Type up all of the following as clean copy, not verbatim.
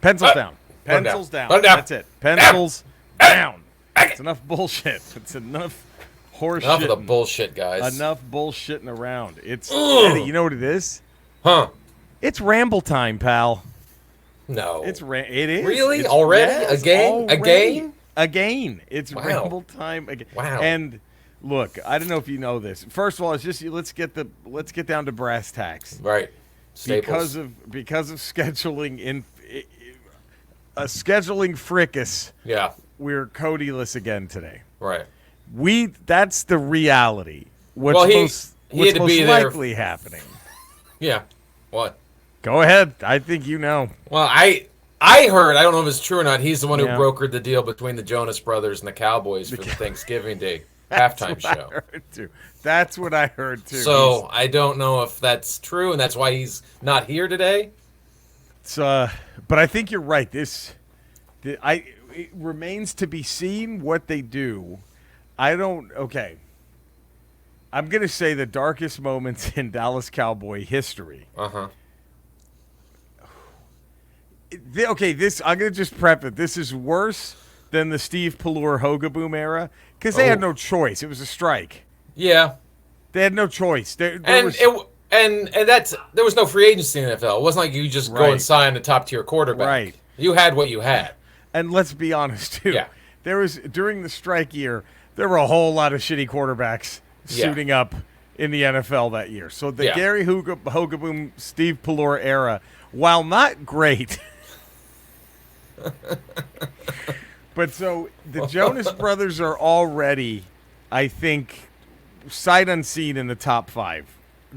Pencils down. Pencils down. Put 'em down. That's it. Pencils down. It's enough bullshit. It's enough horse Enough shit. of the bullshit, guys. Enough bullshitting around. It's Eddie, you know what it is? Huh? It's Ramble time, pal. No. It is. Really? It's, Already? yes, Again? already. Again. It's Wow. Ramble time again. Wow. And look, I don't know if you know this. First of all, it's just let's get down to brass tacks. Right. Staples. Because of scheduling in a scheduling fricas. Yeah. We're Cody-less again today. Right. That's the reality. What's Well, he most had to be there. likely happening. Yeah. What? Go ahead. I think you know. Well, I heard, I don't know if it's true or not, he's the one who Yeah. brokered the deal between the Jonas Brothers and the Cowboys for the Thanksgiving Day halftime show. I heard too. That's what I heard too. So I don't know if that's true, and that's why he's not here today. But I think you're right. It remains to be seen what they do. Okay. I'm going to say the darkest moments in Dallas Cowboy history. Uh-huh. Okay, I'm going to just prep it. This is worse than the Steve Pallure Hogaboom era because they had no choice. It was a strike. Yeah. They had no choice. There was no free agency in the NFL. It wasn't like you just go and sign a top-tier quarterback. Right. You had what you had. And let's be honest, too. Yeah. During the strike year, there were a whole lot of shitty quarterbacks suiting up in the NFL that year. So the Gary Hogaboom, Steve Pallure era, while not great, but so the Jonas Brothers are already, I think, sight unseen in the top 5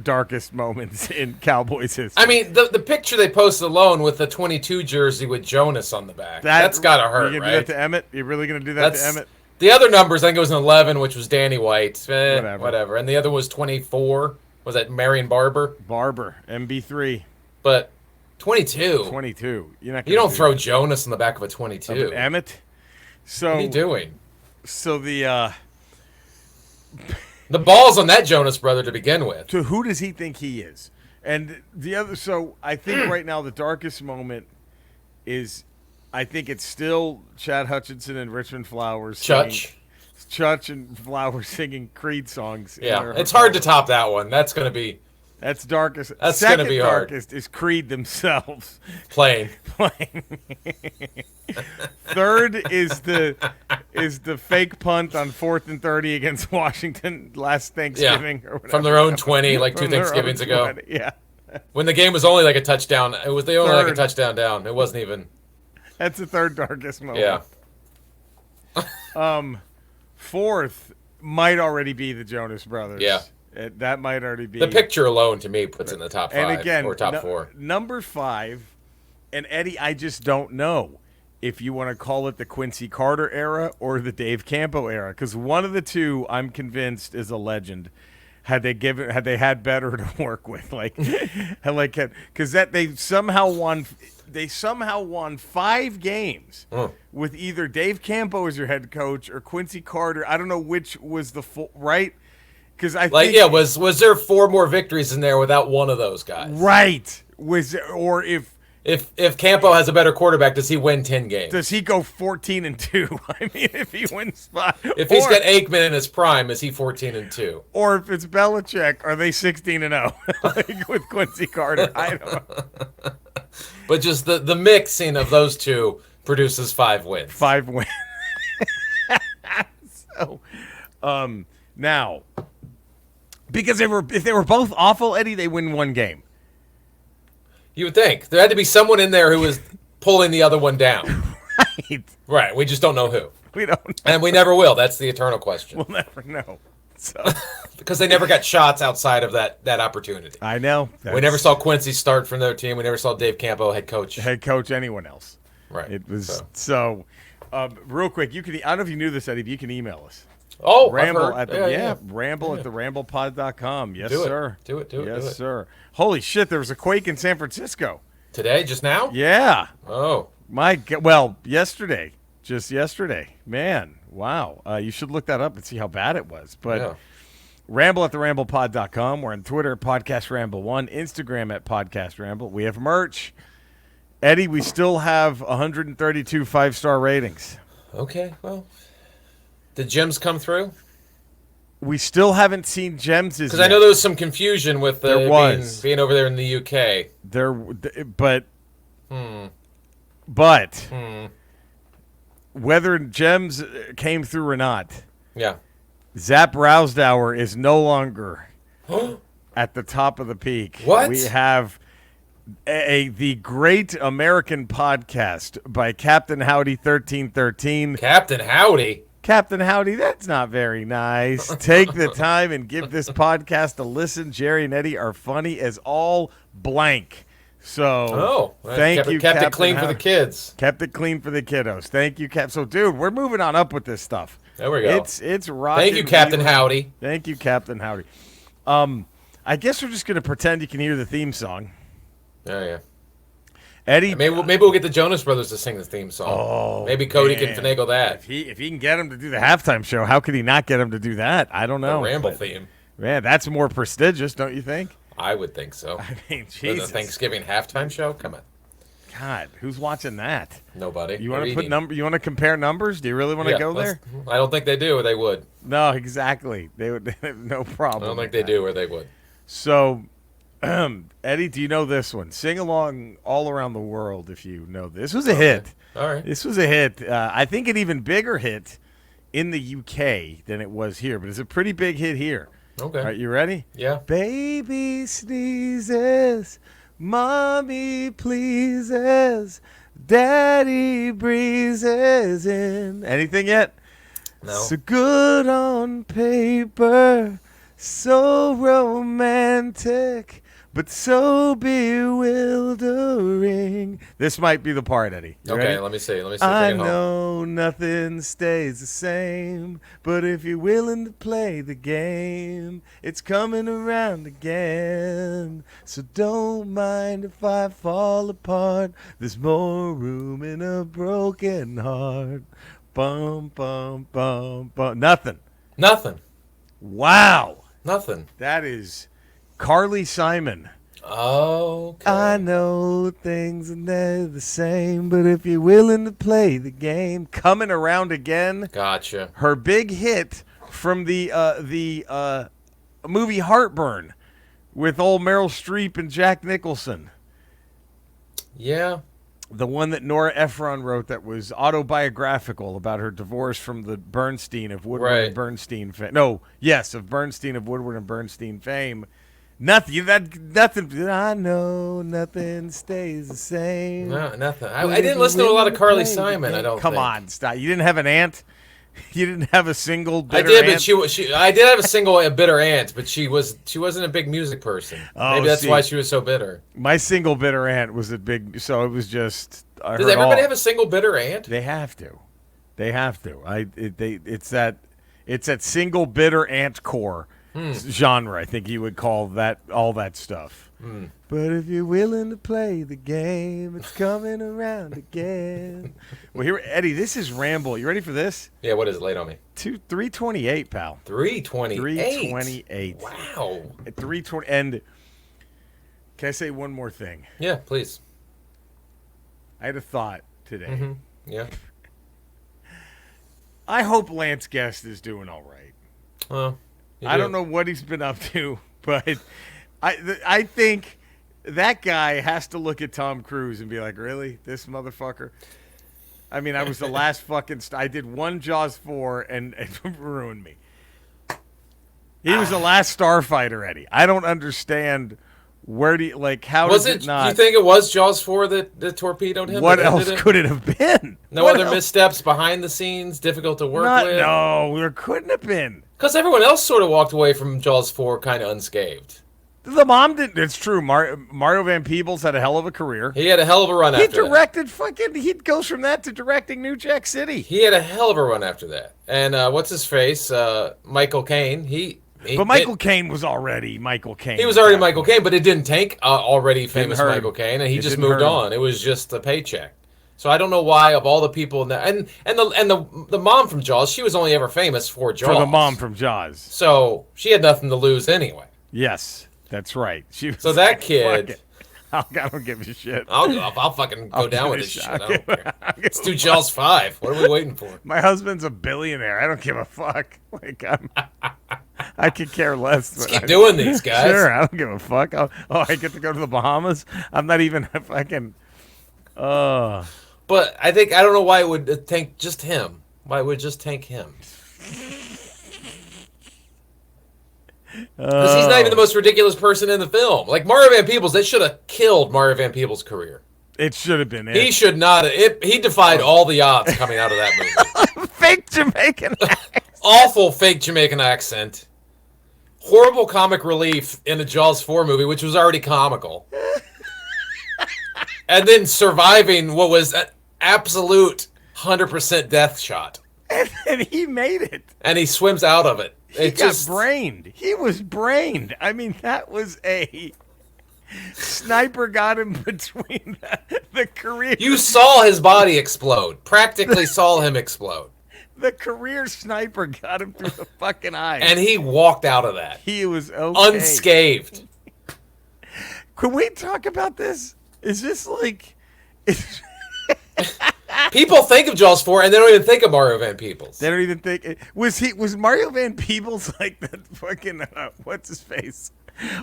darkest moments in Cowboys history. I mean, the picture they posted alone with the 22 jersey with Jonas on the back, that's got to hurt, You're right? going to do that to Emmett? You're really going to do that to Emmett? The other numbers, I think it was an 11, which was Danny White. Whatever. And the other was 24. Was that Marion Barber? Barber, MB3. But 22. 22. You don't throw Jonas in the back of a 22. Emmett? So, what are you doing? So the ball's on that Jonas brother to begin with. So who does he think he is? And the other, so I think right now the darkest moment is, I think it's still Chad Hutchinson and Richmond Flowers. Chutch and Flowers singing Creed songs. Yeah, it's hard to top that one. That's going to be... That's darkest. That's going to be hard. Darkest is Creed themselves. Playing. Third is the fake punt on 4th and 30 against Washington last Thanksgiving. Yeah, or whatever. from their own 20, like 2 Thanksgivings ago. Yeah. When the game was only like a touchdown. They only like a touchdown down. It wasn't even... That's the third darkest moment. Yeah. Fourth might already be the Jonas Brothers. Yeah. That might already be. The picture alone, to me, puts in the top 5 and again, or top 4. Number 5, and Eddie, I just don't know if you want to call it the Quincy Carter era or the Dave Campo era, because one of the two, I'm convinced, is a legend. Had they had better to work with, because they somehow won. They somehow won 5 games with either Dave Campo as your head coach or Quincy Carter. I don't know which was the full right. Because I think was there 4 more victories in there without one of those guys? Right. If Campo has a better quarterback, does he win 10 games? Does he go 14-2? I mean, if he wins 5, if he's got Aikman in his prime, is he 14-2? Or if it's Belichick, are they 16-0 like with Quincy Carter? I don't know. But just the mixing of those two produces 5 wins. 5 wins. So, now, because if they were both awful, Eddie, they win 1 game. You would think. There had to be someone in there who was pulling the other one down. Right. We just don't know who. We don't know. And we never will. That's the eternal question. We'll never know. So. Because they never got shots outside of that opportunity. I know. We never saw Quincy start from their team. We never saw Dave Campo head coach anyone else. Right. It was so real quick, I don't know if you knew this, Eddie, but you can email us. Oh, Ramble at ramblepod.com. Yes, sir. Do it. Yes, sir. Holy shit, there was a quake in San Francisco. Today, just now? Yeah. Oh. My God. Well, yesterday. Just yesterday. Man, wow. You should look that up and see how bad it was. But Ramble at ramblepod.com. We're on Twitter, Podcast Ramble 1, Instagram at Podcast Ramble. We have merch. Eddie, we still have 132 5-star ratings. Okay, well, did Gems come through? We still haven't seen Gems' Because I know there was some confusion with being over there in the UK. But whether Gems came through or not, yeah, Zap Rousdower is no longer at the top of the peak. What? We have the Great American Podcast by Captain Howdy 1313. Captain Howdy. Captain Howdy, that's not very nice. Take the time and give this podcast a listen. Jerry and Eddie are funny as all blank. So, thank you, kept Captain it clean Howdy. for the kids. Kept it clean for the kiddos. Thank you, Cap. So, dude, we're moving on up with this stuff. There we go. It's rocking. Thank you, Captain Howdy. Thank you, Captain Howdy. I guess we're just gonna pretend you can hear the theme song. Oh yeah. Eddie, maybe we'll get the Jonas Brothers to sing the theme song. Oh, maybe Cody man. can finagle that. If he can get him to do the halftime show, how could he not get him to do that? I don't know. The Ramble theme. Man, that's more prestigious, don't you think? I would think so. I mean, The Jesus. Thanksgiving halftime show? Come on. God, who's watching that? Nobody. You want to put You want to compare numbers? Do you really want to go there? I don't think they do, or they would. No, exactly. They would. No problem. I don't think they do, or they would. So, Eddie, do you know this one? Sing along all around the world if you know this. This was a hit. All right. This was a hit. I think an even bigger hit in the UK than it was here, but it's a pretty big hit here. Okay. All right, you ready? Yeah. Baby sneezes, mommy pleases, daddy breezes in. Anything yet? No. So good on paper, so romantic, but so bewildering. This might be the part, Eddie. You Okay, ready? let me see. Let me see. I Bring it home. know nothing stays the same, but if you're willing to play the game, it's coming around again. So don't mind if I fall apart. There's more room in a broken heart. Bum, bum, bum, bum. Nothing. Nothing. Wow. Nothing. That is Carly Simon. Okay. I know things are never the same, but if you're willing to play the game, coming around again. Gotcha. Her big hit from the movie Heartburn with old Meryl Streep and Jack Nicholson. Yeah. The one that Nora Ephron wrote that was autobiographical about her divorce from the Bernstein of Woodward and Bernstein fame. No, yes, of Bernstein of Woodward and Bernstein fame. Nothing. I know nothing stays the same. No, nothing. I didn't listen to a lot of Carly Simon. I don't. Come think. on, stop. You didn't have an aunt. You didn't have a single. I Bitter did, aunt? but I did have a bitter aunt, but she wasn't a big music person. Oh, Maybe that's see. why she was so bitter. My single bitter aunt was a big. So it was just. Does everybody have a single bitter aunt? They have to. They have to. It's that single bitter aunt core genre. I think you would call that all that stuff. But if you're willing to play the game, it's coming around again. Well, here, Eddie, this is Ramble. You ready for this? Yeah, what is it? Late on me. 328, pal. 328. 328. Wow. 320. And can I say one more thing? Yeah, please. I had a thought today. Yeah. I hope Lance Guest is doing all right. I don't know what he's been up to, but I think that guy has to look at Tom Cruise and be like, really? This motherfucker? I mean, I was the last fucking... I did one Jaws 4 and it ruined me. He was the last Starfighter, Eddie. I don't understand where do you... Like, how was does it not... You think it was Jaws 4 that torpedoed him? What else could it have been? No other missteps behind the scenes? Difficult to work with? No, there couldn't have been. Because everyone else sort of walked away from Jaws 4 kind of unscathed. The mom didn't. It's true. Mario Van Peebles had a hell of a career. He had a hell of a run after that. He directed fucking... He goes from that to directing New Jack City. He had a hell of a run after that. And what's his face? Michael Caine. But Michael Caine was already Michael Caine. He was already Michael Caine, but it didn't tank already famous Michael Caine, and he just moved on. It was just a paycheck. So I don't know why of all the people in that, and the mom from Jaws, she was only ever famous for Jaws. For the mom from Jaws. So she had nothing to lose anyway. Yes, that's right. She was so that kid, I don't give a shit. I'll fucking go down with this shit. I don't care. Let's do Jaws 5. What are we waiting for? My husband's a billionaire. I don't give a fuck. Like I could care less. Let's keep doing these, guys. Sure, I don't give a fuck. I get to go to the Bahamas. I'm not even fucking. But I don't know why it would tank just him. Why it would just tank him? Because he's not even the most ridiculous person in the film. Like Mario Van Peebles, they should have killed Mario Van Peebles' career. It should have been it. He should not have. He defied all the odds coming out of that movie. Fake Jamaican accent. Awful fake Jamaican accent. Horrible comic relief in the Jaws 4 movie, which was already comical. And then surviving what was an absolute 100% death shot. And he made it. And he swims out of it. He got brained. He was brained. I mean, that was a sniper got him between the career. You saw his body explode. Practically saw him explode. The career sniper got him through the fucking eye. And he walked out of that. He was okay. Unscathed. Can we talk about this? Is this like... People think of Jaws 4 and they don't even think of Mario Van Peebles. They don't even think... Was Mario Van Peebles like that fucking... what's his face?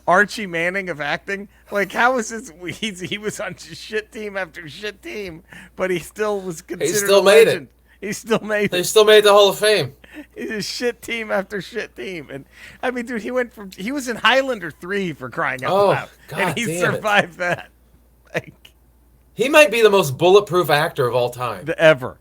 Archie Manning of acting? Like, how is this... He was on shit team after shit team, but he still was considered He still made it. He still made it. They still made the Hall of Fame. He's a shit team after shit team. And, I mean, dude, he was in Highlander 3 for crying out loud. God and he damn survived that. Like... He might be the most bulletproof actor of all time. Ever.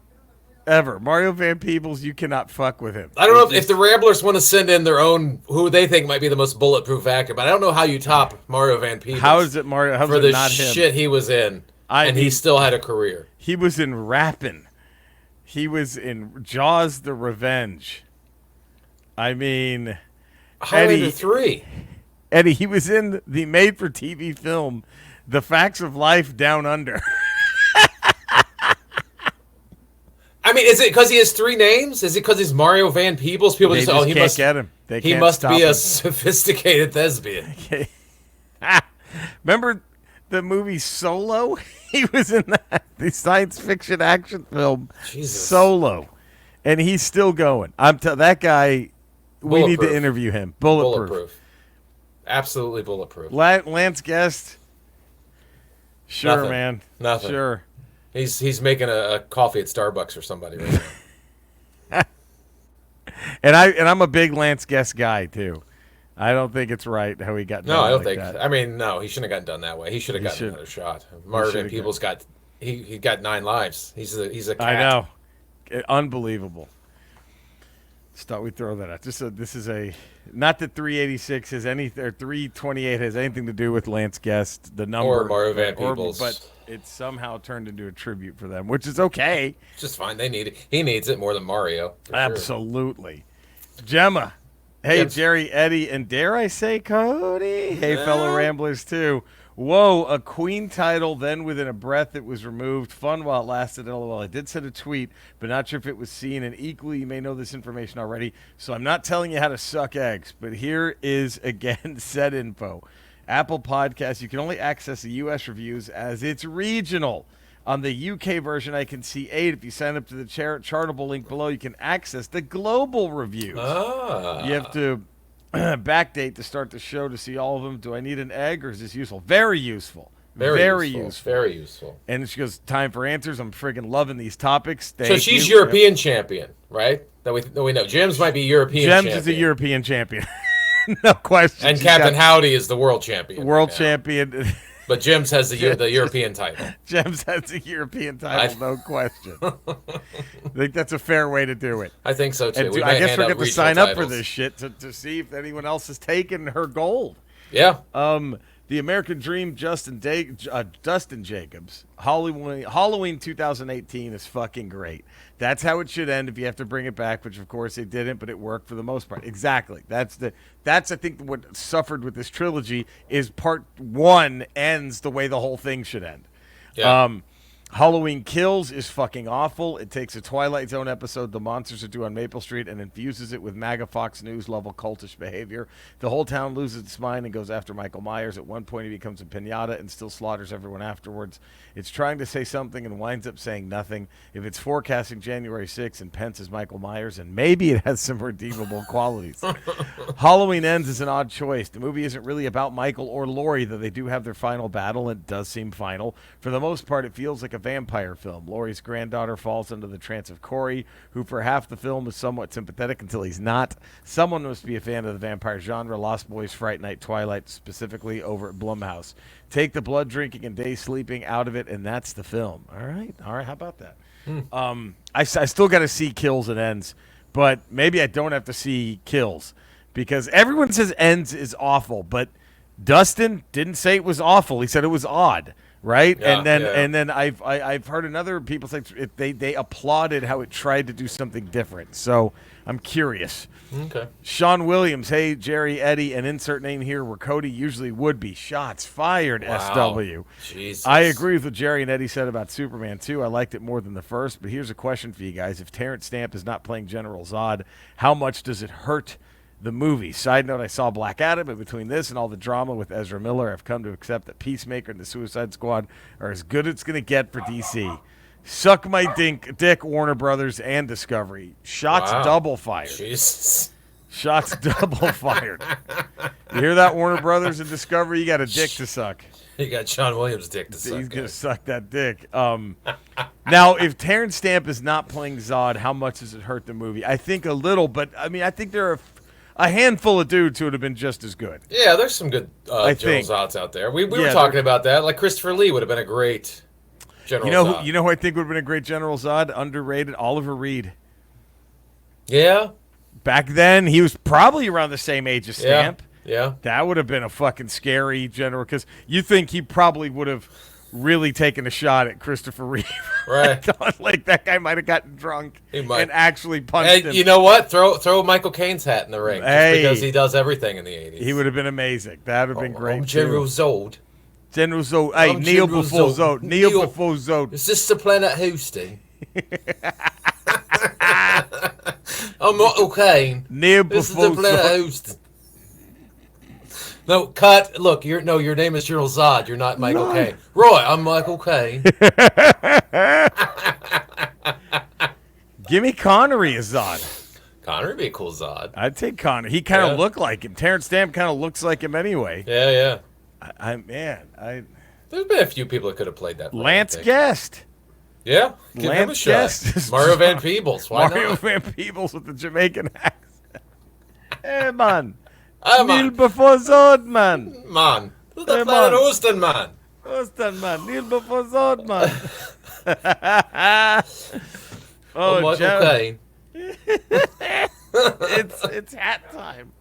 Mario Van Peebles, you cannot fuck with him. I don't know if the Ramblers want to send in their own, who they think might be the most bulletproof actor, but I don't know how you top Mario Van Peebles. How is it Mario? How for is the it not him? shit he was in, and he still had a career. He was in Rappin'. He was in Jaws: The Revenge. I mean, Highlander 3. Eddie, he was in the made-for-TV film The Facts of Life Down Under. I mean, is it because he has 3 names? Is it because he's Mario Van Peebles? People he can't must get him. He must be a sophisticated thespian. Remember the movie Solo? He was in the science fiction action film Solo, and he's still going. That guy. We need to interview him. Bulletproof. Absolutely bulletproof. Lance Guest. Sure, Nothing. man. Nothing. Sure. He's making a coffee at Starbucks for somebody right now. And I'm a big Lance Guest guy too. I don't think it's right how he got done. No, I don't like think. that. I mean, no, he shouldn't have gotten done that way. He should have gotten another shot. Marvin Peebles got he got 9 lives. He's a cat. I know. Unbelievable. Just thought we'd throw that out. This is a not that 386 has anything or 328 has anything to do with Lance Guest, the number or Mario Van Peebles, but it's somehow turned into a tribute for them, which is okay. It's just fine. They need it. He needs it more than Mario. Absolutely. Sure. Gemma. Hey, yep. Jerry, Eddie, and dare I say Cody? Hey, fellow Ramblers, too. Whoa, a Queen title, then within a breath it was removed. Fun while it lasted, LOL. I did send a tweet, but not sure if it was seen. And equally, you may know this information already, so I'm not telling you how to suck eggs. But here is, again, said info. Apple Podcasts, you can only access the U.S. reviews as it's regional. On the UK version, I can see 8. If you sign up to the chartable link below, you can access the global reviews. You have to backdate to start the show to see all of them. Do I need an egg or is this useful? Very useful. Very useful. Very useful. And she goes, time for answers. I'm friggin' loving these topics. So she's European champion, right? That we know. Gems might be European champion. Gems is a European champion. No question. And Captain Howdy is the world champion. World champion. But Gems has the European title. Gems has the European title, no question. I think that's a fair way to do it. I think so, too. I guess we're going to sign up for this shit to see if anyone else has taken her gold. Yeah. The American Dream, Dustin Jacobs, Halloween 2018 is fucking great. That's how it should end if you have to bring it back, which of course it didn't, but it worked for the most part. Exactly. That's I think what suffered with this trilogy is part 1 ends the way the whole thing should end. Yeah. Halloween Kills is fucking awful. It takes a Twilight Zone episode the monsters are due on Maple Street and infuses it with MAGA Fox News level cultish behavior. The whole town loses its mind and goes after Michael Myers. At one point, he becomes a piñata and still slaughters everyone afterwards. It's trying to say something and winds up saying nothing. If it's forecasting January 6th and Pence is Michael Myers, and maybe it has some redeemable qualities. Halloween Ends is an odd choice. The movie isn't really about Michael or Laurie, though they do have their final battle, and it does seem final. For the most part, it feels like a vampire film. Laurie's granddaughter falls under the trance of Corey, who for half the film is somewhat sympathetic until he's not. Someone must be a fan of the vampire genre. Lost Boys, Fright Night, Twilight, specifically over at Blumhouse. Take the blood drinking and day sleeping out of it, and that's the film. All right. How about that? I still got to see Kills and Ends, but maybe I don't have to see Kills because everyone says Ends is awful, but Dustin didn't say it was awful. He said it was odd. Right, Yeah, and then I've heard another people say they applauded how it tried to do something different. So I'm curious. Okay. Sean Williams, hey Jerry, Eddie, and insert name here where Cody usually would be. Shots fired. Wow. SW. Jesus. I agree with what Jerry and Eddie said about Superman 2. I liked it more than the first, but here's a question for you guys: if Terrence Stamp is not playing General Zod, how much does it hurt the movie? Side note, I saw Black Adam, but between this and all the drama with Ezra Miller, I've come to accept that Peacemaker and the Suicide Squad are as good as it's going to get for DC. Suck my dick, Warner Brothers and Discovery. Shots double fired. Jesus. Shots double fired. You hear that, Warner Brothers and Discovery? You got a dick to suck. You got Sean Williams' dick to suck. He's going to suck that dick. Now, if Terrence Stamp is not playing Zod, how much does it hurt the movie? I think a little, but I mean, I think there are a handful of dudes who would have been just as good. Yeah, there's some good General Zods out there. We were talking about that. Like Christopher Lee would have been a great General Zod. You know who I think would have been a great General Zod? Underrated, Oliver Reed. Yeah. Back then, he was probably around the same age as Stamp. Yeah. That would have been a fucking scary general, because you think he probably would have really taken a shot at Christopher Reeve. Right. Like that guy might have gotten drunk and actually punched him. You know what? Throw Michael Caine's hat in the ring. Just because he does everything in the 80s. He would have been amazing. That would have been great. I'm General Zod. General Zod. Hey, kneel before Zod. Kneel before Zod. Is this the planet Houston? I'm Michael Caine. Kneel this before is the planet Houston. No, cut. Look, your name is General Zod. You're not Michael Caine. Roy, I'm Michael Caine. Give me Connery as Zod. Connery would be a cool Zod. I'd take Connery. He kind of looked like him. Terrence Stamp kind of looks like him anyway. Yeah. There's been a few people that could have played that. Lance Guest. Yeah, give him a shot. Mario Van Peebles. Why Mario not? Van Peebles with the Jamaican accent. Hey, man. Man. Kneel before Zod, man. Man. The planet Houston, man. Houston, man. Kneel before Zod, man. Michael Caine. It's hat time.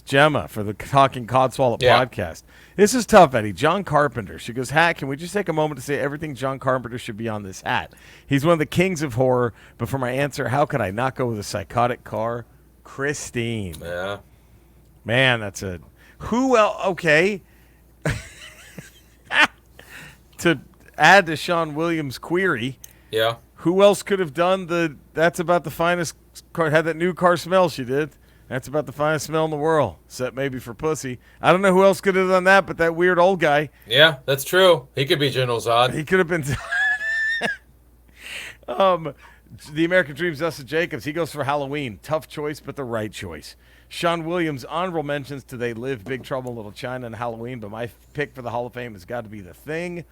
Gemma for the Talking Codswallop podcast. This is tough, Eddie. John Carpenter. She goes, Hat, can we just take a moment to say everything John Carpenter should be on this hat? He's one of the kings of horror, but for my answer, how could I not go with a psychotic car? Christine. Yeah. Man, that's a... Who else... Okay. To add to Sean Williams' query... Yeah. Who else could have done the That's About the Finest car, had that new car smell she did? That's about the finest smell in the world, except maybe for pussy. I don't know who else could have done that, but that weird old guy. Yeah, that's true. He could be General Zod. He could have been... The American Dream's Dustin Jacobs. He goes for Halloween. Tough choice, but the right choice. Sean Williams, honorable mentions to They Live, Big Trouble in Little China, and Halloween, but my pick for the Hall of Fame has got to be The Thing.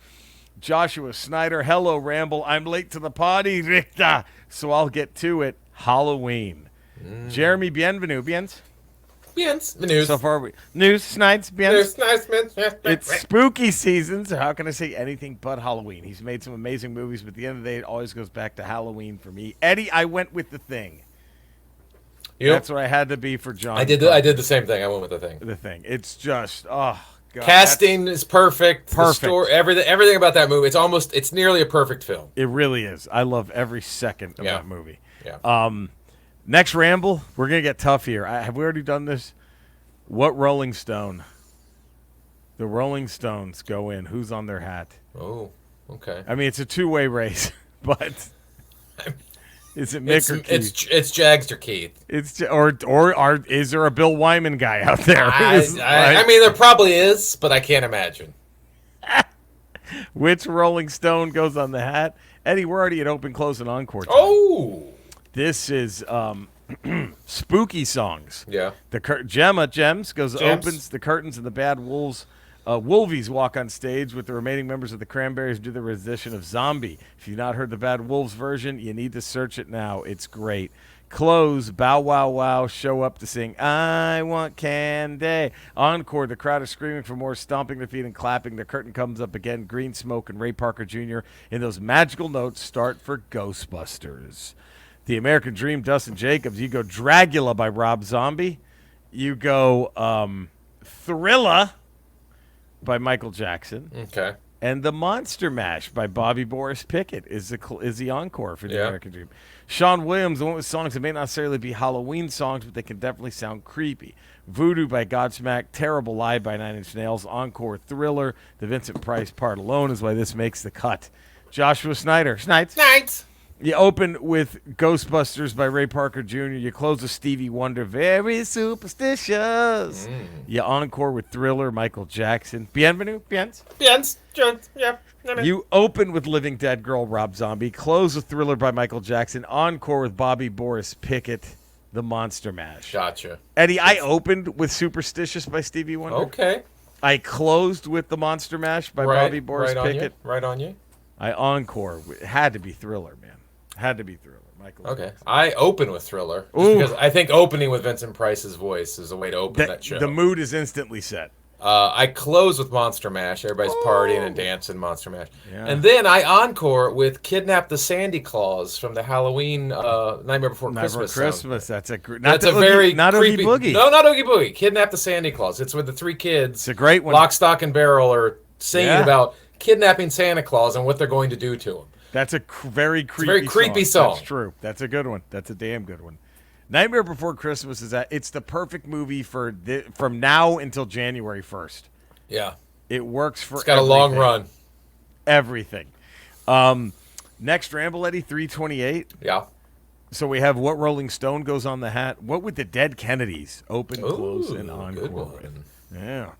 Joshua Snyder, hello, Ramble. I'm late to the party, Richter, so I'll get to it. Halloween. Jeremy, bienvenue. News. So far, news, Snides, News, nice, It's spooky season, so how can I say anything but Halloween? He's made some amazing movies, but at the end of the day, it always goes back to Halloween for me. Eddie, I went with The Thing. Yep. That's what I had to be for John. I did the same thing. I went with The Thing. The Thing. It's just, God. Casting is perfect. Perfect. The story, everything about that movie. It's nearly a perfect film. It really is. I love every second of that movie. Yeah. Next Ramble, we're going to get tough here. Have we already done this? What Rolling Stone? The Rolling Stones go in. Who's on their hat? Oh, okay. I mean, it's a two-way race, but is it Mick or Keith? It's Jags or Keith. Is there a Bill Wyman guy out there? I mean, there probably is, but I can't imagine. Which Rolling Stone goes on the hat? Eddie, we're already at open, close, and encore time. Oh! This is spooky songs. Yeah. Gems opens the curtains, and the Bad Wolves, Wolvies walk on stage with the remaining members of the Cranberries do the rendition of Zombie. If you've not heard the Bad Wolves version, you need to search it now. It's great. Close, Bow Wow Wow show up to sing I Want Candy. Encore, the crowd is screaming for more, stomping their feet and clapping. The curtain comes up again. Green Smoke and Ray Parker Jr. in those magical notes start for Ghostbusters. The American Dream, Dustin Jacobs. You go Dragula by Rob Zombie. You go Thrilla by Michael Jackson. Okay. And The Monster Mash by Bobby Boris Pickett is the encore for the American Dream. Sean Williams, the one with songs that may not necessarily be Halloween songs, but they can definitely sound creepy. Voodoo by Godsmack, Terrible Lie by Nine Inch Nails, encore Thriller. The Vincent Price part alone is why this makes the cut. Joshua Snyder. Night. You open with Ghostbusters by Ray Parker Jr. You close with Stevie Wonder, Very Superstitious. You encore with Thriller, Michael Jackson. Bienvenue, Yeah. You open with Living Dead Girl, Rob Zombie. Close with Thriller by Michael Jackson. Encore with Bobby Boris Pickett, The Monster Mash. Gotcha. Eddie, I opened with Superstitious by Stevie Wonder. Okay. I closed with The Monster Mash by Bobby Boris Pickett. Right on you. I encore. It had to be Thriller, man. Had to be Thriller. Michael. Okay. Jackson. I open with Thriller just because I think opening with Vincent Price's voice is a way to open that show. The mood is instantly set. I close with Monster Mash. Everybody's partying and dancing Monster Mash. Yeah. And then I encore with Kidnap the Sandy Claus from the Halloween Nightmare Before Christmas. That's a creepy Boogie. No, not Oogie Boogie. Kidnap the Sandy Claus. It's with the three kids. It's a great one. Lock, Stock, and Barrel are singing about kidnapping Santa Claus and what they're going to do to him. That's a very creepy song. That's true. That's a good one. That's a damn good one. Nightmare Before Christmas it's the perfect movie for from now until January 1st. Yeah. It works for It's got a long run. Everything. Next Ramble, Eddie, 328. Yeah. So we have What Rolling Stone Goes on the Hat. What Would the Dead Kennedys? Open, close, and encore. Good one. Yeah.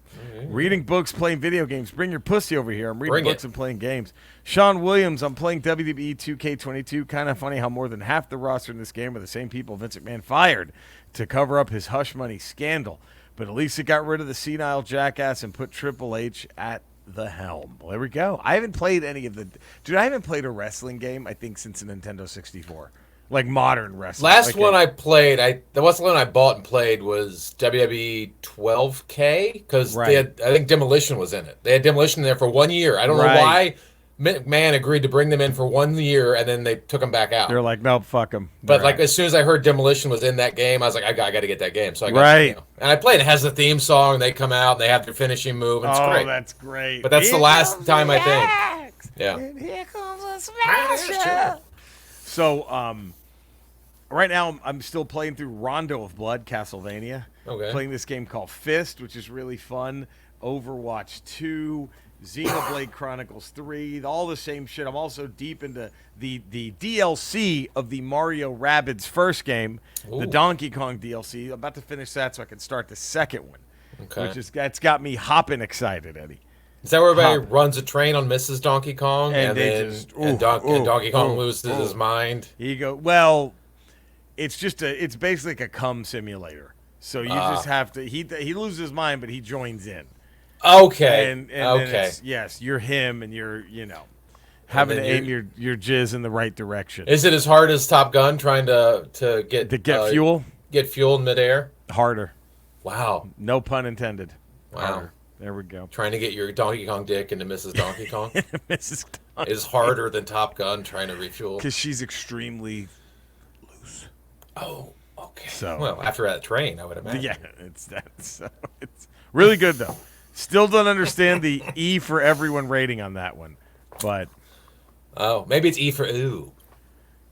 Reading books, playing video games. Bring your pussy over here. I'm reading books and playing games. Sean Williams, I'm playing WWE 2K22. Kind of funny how more than half the roster in this game are the same people Vince McMahon fired to cover up his hush money scandal. But at least it got rid of the senile jackass and put Triple H at the helm. Well, there we go. I haven't played any of the... Dude, I haven't played a wrestling game, I think, since the Nintendo 64. Like modern wrestling. Last one I played, the last one I bought and played was WWE 12K because they had, I think Demolition was in it. They had Demolition there for 1 year. I don't know why McMahon agreed to bring them in for 1 year and then they took them back out. They're like, nope, fuck them. But like as soon as I heard Demolition was in that game, I was like, I got to get that game. So I got it, and I played. It has the theme song. They come out and they have their finishing move. And it's great. That's great. But that's the last time I think. Yeah. And here comes a smasher. So, right now, I'm still playing through Rondo of Blood, Castlevania. Okay. Playing this game called Fist, which is really fun. Overwatch 2, Xenoblade Chronicles 3, all the same shit. I'm also deep into the DLC of the Mario Rabbids first game, the Donkey Kong DLC. I'm about to finish that so I can start the second one. Okay. That's got me hopping excited, Eddie. Is that where everybody runs a train on Mrs. Donkey Kong and Donkey Kong loses his mind? Well, it's basically like a cum simulator. So you just have to. He loses his mind, but he joins in. Okay. And yes, you're him, and you're having to aim your jizz in the right direction. Is it as hard as Top Gun trying to get fuel? Get fuel in midair? Harder. Wow. No pun intended. Wow. Harder. There we go. Trying to get your Donkey Kong dick into Mrs. Donkey Kong Mrs. Donkey is harder than Top Gun trying to refuel. Because she's extremely loose. Oh, okay. So, well, after that train, I would imagine. Yeah, it's really good though. Still don't understand the E for everyone rating on that one, but maybe it's E for ooh.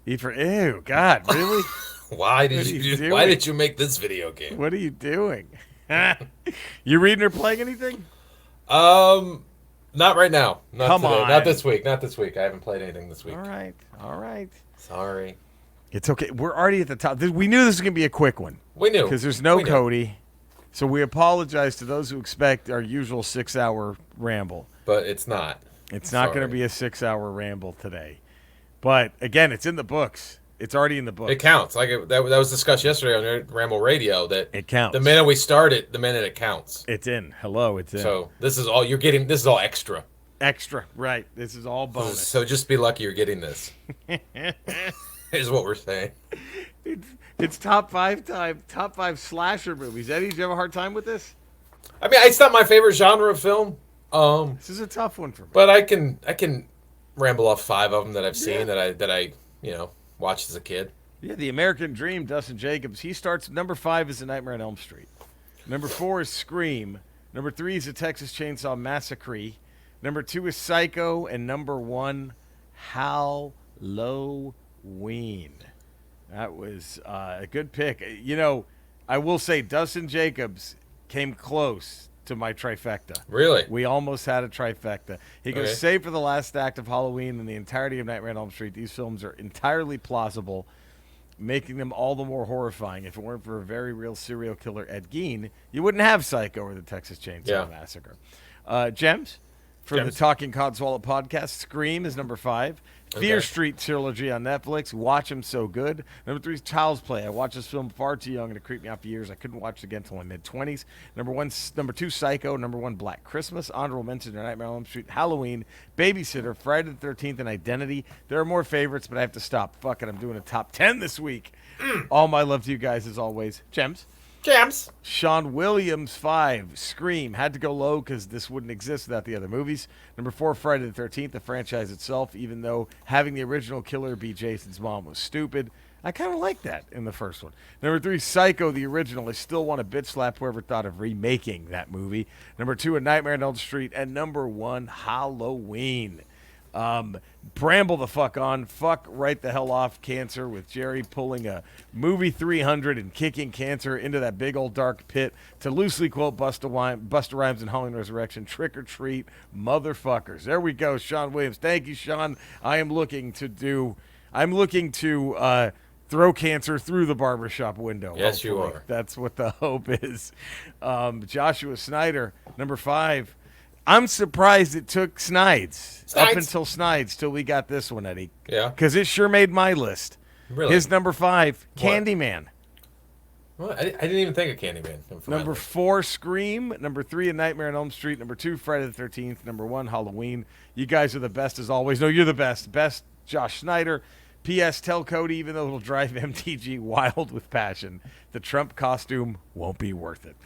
E for ew. God, really? Why did you make this video game? What are you doing? You reading or playing anything? Not right now. Not Come today. on. Not this week. Not this week. I haven't played anything this week. All right. Sorry. It's okay. We're already at the top. We knew this was going to be a quick one. We knew. Because there's no Cody. So we apologize to those who expect our usual 6-hour ramble. But it's not. It's not going to be a 6-hour ramble today. But, again, it's in the books. It's already in the books. It counts. That was discussed yesterday on Ramble Radio that it counts. The minute we start it, the minute it counts. It's in. Hello, it's in. So this is all you're getting. This is all extra. Extra, right. This is all bonus. So just be lucky you're getting this. Is what we're saying. It's top five slasher movies. Eddie, did you have a hard time with this? I mean, it's not my favorite genre of film. This is a tough one for me. But I can ramble off 5 of them that I've seen that I watched as a kid. Yeah, The American Dream, Dustin Jacobs. He starts, number 5 is A Nightmare on Elm Street. Number 4 is Scream. Number 3 is A Texas Chainsaw Massacre. Number 2 is Psycho. And number 1, Halloween. That was a good pick. I will say Dustin Jacobs came close to my trifecta. Really? We almost had a trifecta. He goes, save for the last act of Halloween and the entirety of Nightmare on Elm Street, these films are entirely plausible, making them all the more horrifying. If it weren't for a very real serial killer, Ed Gein, you wouldn't have Psycho or the Texas Chainsaw Massacre. Gems? For the Talking Codswallop podcast, Scream is number 5. Fear Street trilogy on Netflix. Watch them so good. Number 3 is Child's Play. I watched this film far too young and it creeped me out for years. I couldn't watch it again until my mid-20s. Number 2, Psycho. Number 1, Black Christmas. Honorable mention: Nightmare on Elm Street, Halloween, Babysitter, Friday the 13th, and Identity. There are more favorites, but I have to stop. Fuck it, I'm doing a top 10 this week. All my love to you guys as always. Gems. Sean Williams, 5. Scream. Had to go low because this wouldn't exist without the other movies. Number 4, Friday the 13th, the franchise itself, even though having the original killer be Jason's mom was stupid. I kind of like that in the first one. Number 3, Psycho, the original. I still want to bitch slap whoever thought of remaking that movie. Number 2, A Nightmare on Elm Street. And number 1, Halloween. Bramble the fuck on. Fuck right the hell off cancer with Jerry pulling a movie 300 and kicking cancer into that big old dark pit to loosely quote Busta Rhymes and Halloween Resurrection, trick or treat, motherfuckers. There we go, Sean Williams. Thank you, Sean. I'm looking to throw cancer through the barbershop window. Yes, hopefully. you are. That's what the hope is. Joshua Snyder, number 5. I'm surprised it took Snides up until Snides till we got this one, Eddie. Yeah. Because it sure made my list. Really? His number 5, Candyman. Well, I didn't even think of Candyman. Number 4, Scream. Number 3, A Nightmare on Elm Street. Number 2, Friday the 13th. Number 1, Halloween. You guys are the best as always. No, you're the best. Best, Josh Snyder. P.S. Tell Cody, even though it'll drive MTG wild with passion, the Trump costume won't be worth it.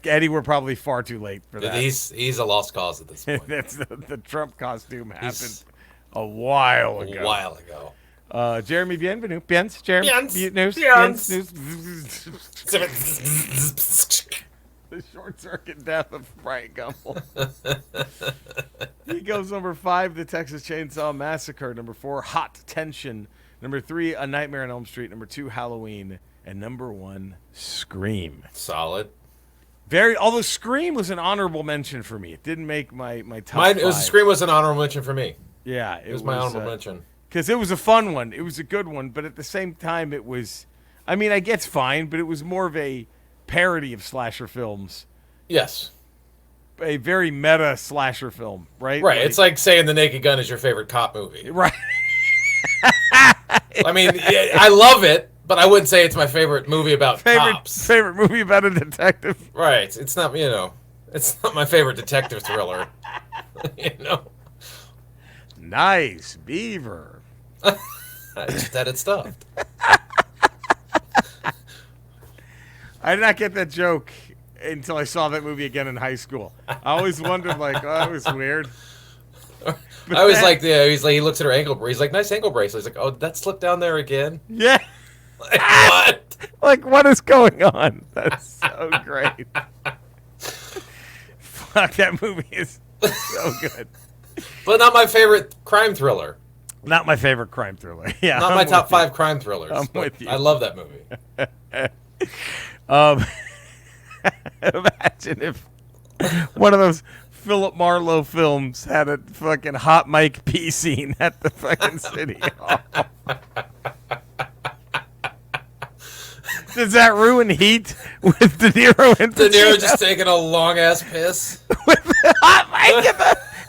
Eddie, we're probably far too late for that. He's a lost cause at this point. That's the Trump costume happened a while ago. Jeremy, bienvenue. Jeremy. The short circuit death of Brian Gumbel. He goes number 5, The Texas Chainsaw Massacre. Number 4, Hot Tension. Number 3, A Nightmare on Elm Street. Number 2, Halloween. And number 1, Scream. Solid. Although Scream was an honorable mention for me. It didn't make my top 5. Scream was an honorable mention for me. Yeah. It was my honorable mention. Because it was a fun one. It was a good one. But at the same time, it was... I mean, I guess fine, but it was more of a parody of slasher films. Yes. A very meta slasher film, right? Right. It's like saying The Naked Gun is your favorite cop movie. Right. I mean, I love it, but I wouldn't say it's my favorite movie about cops. Favorite movie about a detective. Right. It's not, it's not my favorite detective thriller. Nice. Beaver. I just had it stuffed. I did not get that joke until I saw that movie again in high school. I always wondered, like, oh, that was weird. I was like, he looks at her ankle bracelet. He's like, nice ankle bracelet. He's like, oh, that slipped down there again? Yeah. Like, what? Like, what is going on? That's so great. Fuck, that movie is so good. But not my favorite crime thriller. Not my favorite crime thriller. Yeah, not my top 5 crime thrillers. I'm with you. I love that movie. Imagine if one of those Philip Marlowe Films had a fucking hot mic pee scene at the fucking City Hall. Does that ruin Heat with De Niro and De Pacino? Niro just taking a long ass piss with the hot mic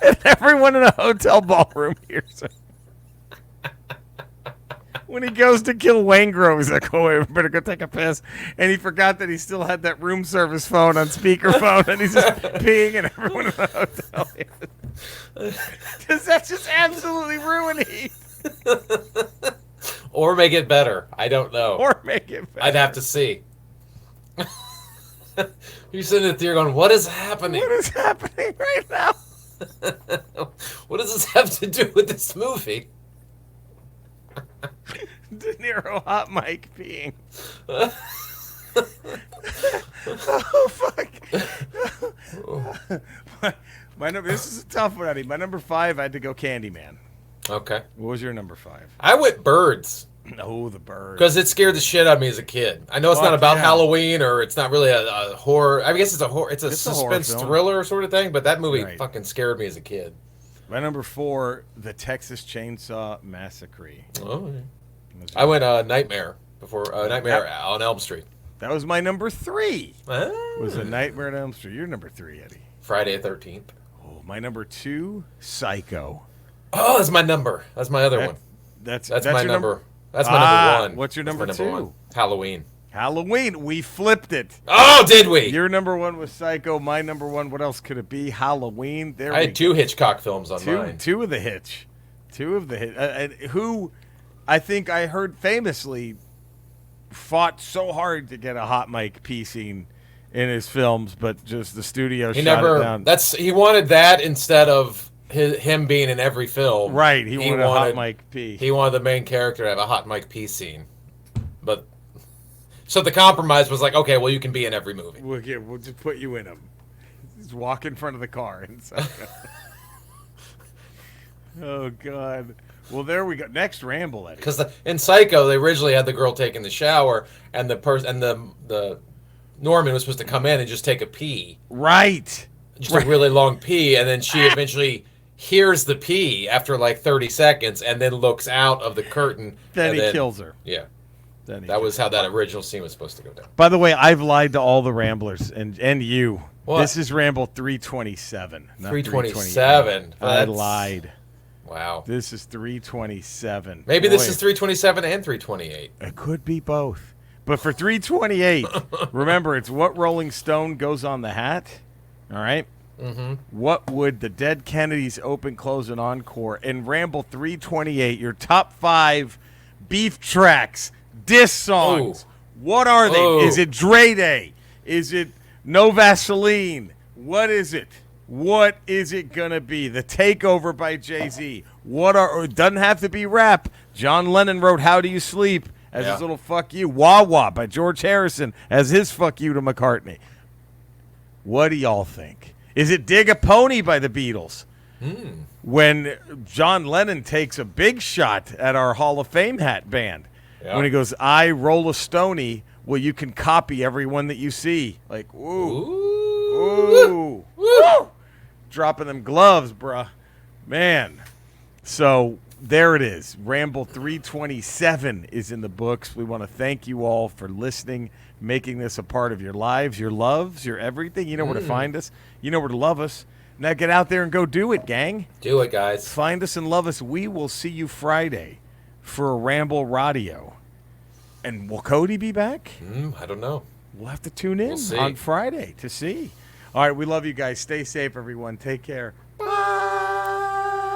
and everyone in a hotel ballroom hears it. When he goes to kill Waingro, he's like, "Oh, I better go take a piss," and he forgot that he still had that room service phone on speakerphone, and he's just peeing, and everyone in the hotel hears it. Does that just absolutely ruin Heat? or make it better? I don't know. Or make it better. I'd have to see. You're sitting at there going, "What is happening? What is happening right now? What does this have to do with this movie?" De Niro hot mic peeing. Oh fuck! my number. This is a tough one, Eddie. My number 5, I had to go Candyman. Okay. What was your number 5? I went Birds. Oh, the bird. Because it scared the shit out of me as a kid. I know it's not about Halloween, or it's not really a horror. I guess it's a horror. It's a suspense thriller sort of thing. But that movie fucking scared me as a kid. My number 4, The Texas Chainsaw Massacre. Oh, yeah. I went Nightmare before Nightmare on Elm Street. That was my number 3. Ah. Was A Nightmare on Elm Street. You're number 3, Eddie. Friday the 13th. Oh, my number 2, Psycho. Oh, that's my number. That's my other one. That's my your number. That's my number 1. What's your number 2? Halloween. Halloween. We flipped it. Oh, did we? Your number 1 was Psycho. My number 1, what else could it be? Halloween. I had 2 Hitchcock films on mine. 2 of the Hitch. 2 of the Hitch. Who I think I heard famously fought so hard to get a hot mic pee scene in his films, but just the studio shot it down. He wanted that instead of him being in every film. Right, he wanted a hot mic pee. He wanted the main character to have a hot mic pee scene. But so the compromise was like, okay, well, you can be in every movie. We'll just put you in them. Just walk in front of the car. Oh, God. Well, there we go. Next Ramble, Eddie. Because in Psycho, they originally had the girl taking the shower, and the Norman was supposed to come in and just take a pee. Right. Just a really long pee, and then she eventually hears the pee after like 30 seconds, and then looks out of the curtain. Then he kills her. Yeah. That was how that original scene was supposed to go down. By the way, I've lied to all the Ramblers and you. What? This is Ramble 327. 327. I lied. Wow. This is 327. Maybe this is 327 and 328. It could be both. But for 328, remember, it's what Rolling Stone goes on the hat. All right? Mm-hmm. What would the Dead Kennedys open, close, and encore? And Ramble 328, your top 5 beef tracks, diss songs. Ooh. What are they? Ooh. Is it Dre Day? Is it No Vaseline? What is it? What is it going to be? The Takeover by Jay-Z. It doesn't have to be rap. John Lennon wrote How Do You Sleep as his little fuck you. Wah Wah by George Harrison as his fuck you to McCartney. What do y'all think? Is it Dig a Pony by the Beatles? When John Lennon takes a big shot at our Hall of Fame hat band. Yeah. When he goes, I roll a stony, well, you can copy everyone that you see. Like, ooh. Ooh. Woo. Dropping them gloves, bruh. Man. So there it is. Ramble 327 is in the books. We want to thank you all for listening, making this a part of your lives, your loves, your everything. You know where to find us. You know where to love us. Now get out there and go do it, gang. Do it, guys. Find us and love us. We will see you Friday for a Ramble Radio. And will Cody be back? I don't know. We'll have to tune in on Friday to see. All right, we love you guys. Stay safe, everyone. Take care.